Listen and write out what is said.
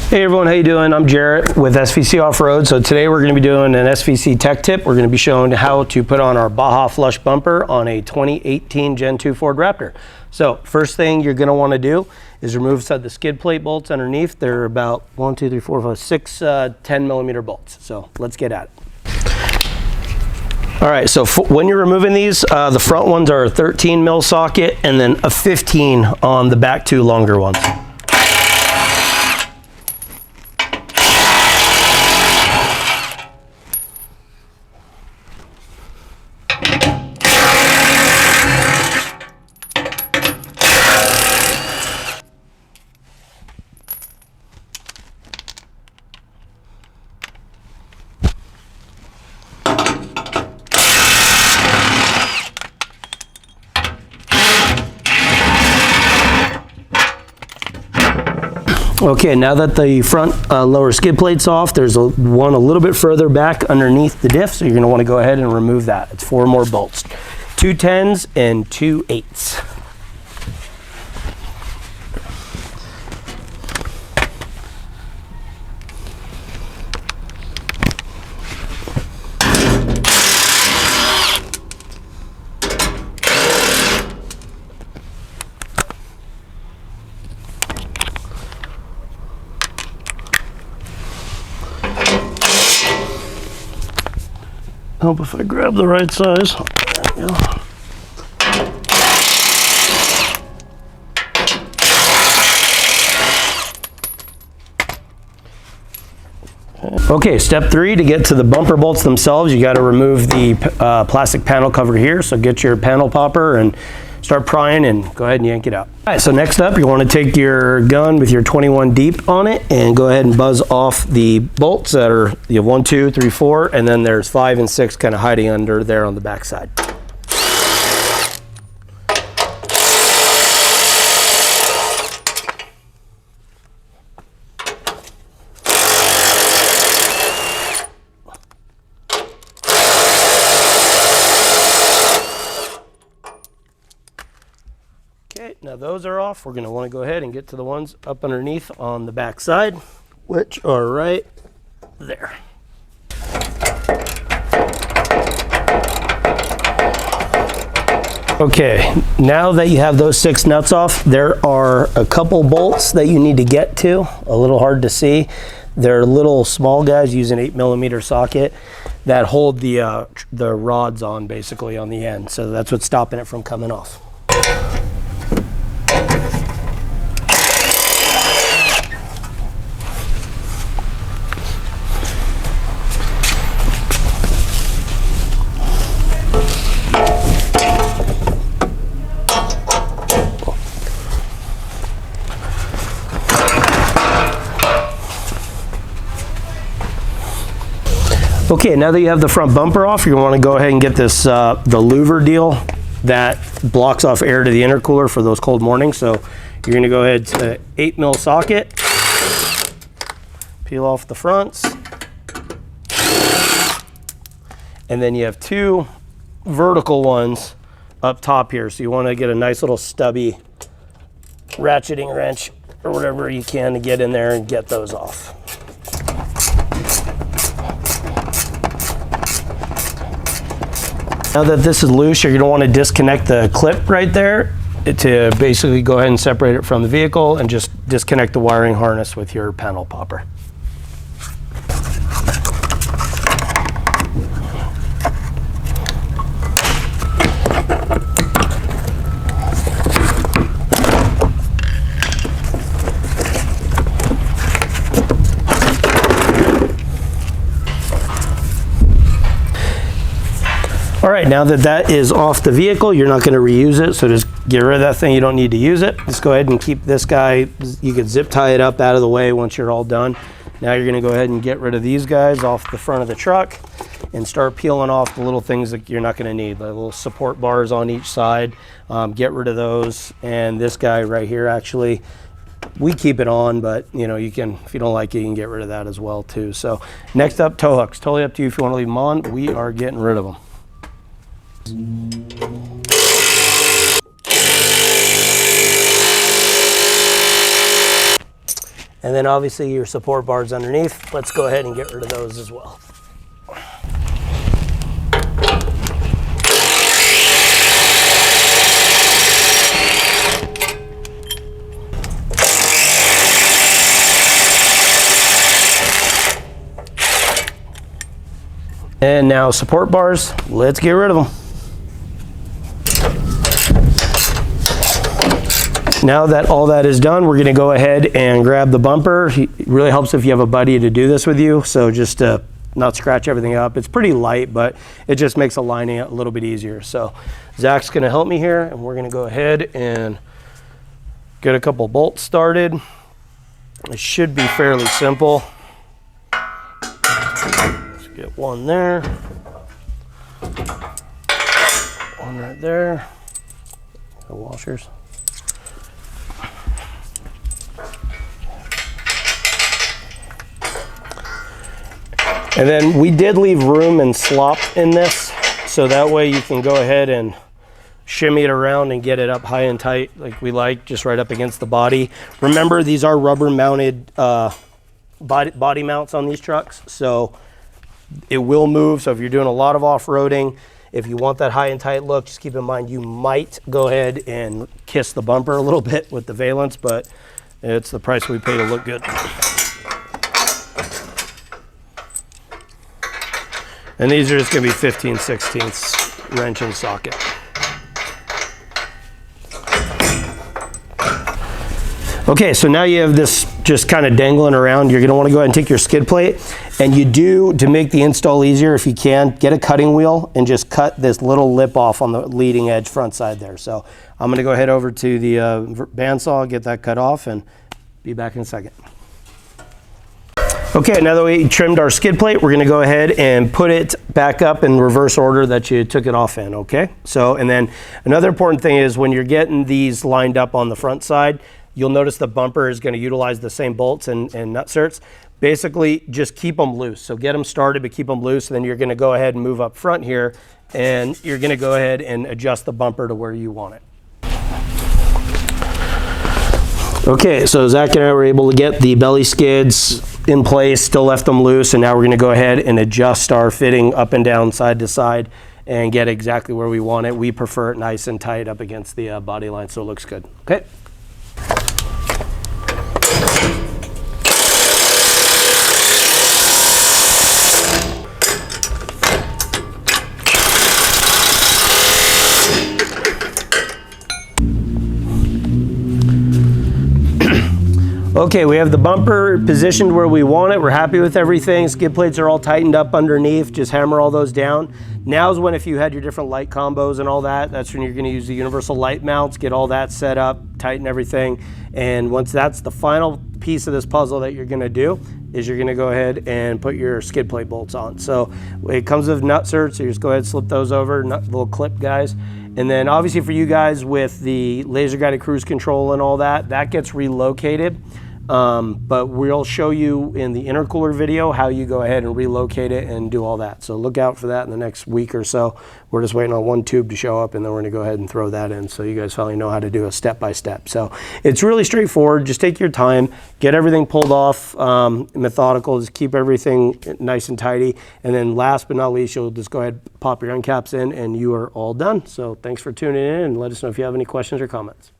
Hey everyone, how you doing? I'm Jarrett with SVC Off-Road. So today we're going to be doing an SVC tech tip. We're going to be showing how to put on our Baja Flush bumper on a 2018 Gen 2 Ford Raptor. So first thing you're going to want to do is remove the skid plate bolts underneath. They're about 1, 2, 3, 4, 5, 6 10mm bolts. So let's get at it. All right, so when you're removing these, the front ones are a 13mm socket and then a 15 on the back two longer ones. Okay, now that the front lower skid plate's off, there's one a little bit further back underneath the diff, so you're going to want to go ahead and remove that. It's 4 more bolts, 2 10s and 2 8s. Hope if I grab the right size. There we go. Okay, step 3, to get to the bumper bolts themselves, you got to remove the plastic panel cover here. So get your panel popper and start prying and go ahead and yank it out. All right, so next up, you want to take your gun with your 21 deep on it and go ahead and buzz off the bolts that are, you have 1, 2, 3, 4, and then there's 5 and 6 kind of hiding under there on the back side. Okay, now those are off. We're going to want to go ahead and get to the ones up underneath on the back side, which are right there. Okay, now that you have those 6 nuts off, there are a couple bolts that you need to get to, a little hard to see. They're little small guys, use an 8mm socket that hold the rods on basically on the end. So that's what's stopping it from coming off. Okay, now that you have the front bumper off, you're going to want to go ahead and get this the louver deal that blocks off air to the intercooler for those cold mornings. So you're going to go ahead to 8mm socket, peel off the fronts, and then you have 2 vertical ones up top here. So you want to get a nice little stubby ratcheting wrench or whatever you can to get in there and get those off. Now that this is loose, you're going to want to disconnect the clip right there to basically go ahead and separate it from the vehicle and just disconnect the wiring harness with your panel popper. All right, now that that is off the vehicle, you're not going to reuse it, so just get rid of that thing. You don't need to use it. Just go ahead and keep this guy. You can zip tie it up out of the way once you're all done. Now you're going to go ahead and get rid of these guys off the front of the truck and start peeling off the little things that you're not going to need, the little support bars on each side. Get rid of those. And this guy right here, actually, we keep it on, but you can, if you don't like it, you can get rid of that as well too. So next up, tow hooks. Totally up to you if you want to leave them on. We are getting rid of them. And then obviously your support bars underneath. Let's go ahead and get rid of those as well. And now support bars, let's get rid of them. Now that all that is done, we're gonna go ahead and grab the bumper. It really helps if you have a buddy to do this with you, so just to not scratch everything up. It's pretty light, but it just makes aligning it a little bit easier. So Zach's gonna help me here, and we're gonna go ahead and get a couple bolts started. It should be fairly simple. Get one there, one right there, the washers. And then we did leave room and slop in this, so that way you can go ahead and shimmy it around and get it up high and tight like we like, just right up against the body. Remember, these are rubber mounted body mounts on these trucks, so it will move. So if you're doing a lot of off-roading, if you want that high and tight look, just keep in mind you might go ahead and kiss the bumper a little bit with the valence, but it's the price we pay to look good. And these are just gonna be 15/16 wrench and socket. Okay, so now you have this just kind of dangling around. You're gonna wanna go ahead and take your skid plate, and you do, to make the install easier, if you can, get a cutting wheel and just cut this little lip off on the leading edge front side there. So I'm gonna go head over to the bandsaw, get that cut off, and be back in a second. Okay, now that we trimmed our skid plate, we're gonna go ahead and put it back up in reverse order that you took it off in, okay? So, and then another important thing is when you're getting these lined up on the front side, you'll notice the bumper is gonna utilize the same bolts and nutserts. Basically, just keep them loose. So get them started, but keep them loose, and then you're gonna go ahead and move up front here, and you're gonna go ahead and adjust the bumper to where you want it. Okay, so Zach and I were able to get the belly skids in place, still left them loose, and now we're gonna go ahead and adjust our fitting up and down, side to side, and get exactly where we want it. We prefer it nice and tight up against the body line, so it looks good, okay? Okay, we have the bumper positioned where we want it. We're happy with everything. Skid plates are all tightened up underneath. Just hammer all those down. Now's when, if you had your different light combos and all that, that's when you're gonna use the universal light mounts, get all that set up, tighten everything. And once that's the final piece of this puzzle that you're gonna do, is you're gonna go ahead and put your skid plate bolts on. So it comes with nutserts, so you just go ahead and slip those over, little clip guys. And then obviously for you guys with the laser guided cruise control and all that, that gets relocated. But we'll show you in the intercooler video how you go ahead and relocate it and do all that. So look out for that in the next week or so. We're just waiting on one tube to show up, and then we're gonna go ahead and throw that in so you guys finally know how to do a step-by-step. So it's really straightforward. Just take your time, get everything pulled off, methodical, just keep everything nice and tidy. And then last but not least, you'll just go ahead, pop your end caps in, and you are all done. So thanks for tuning in, and let us know if you have any questions or comments.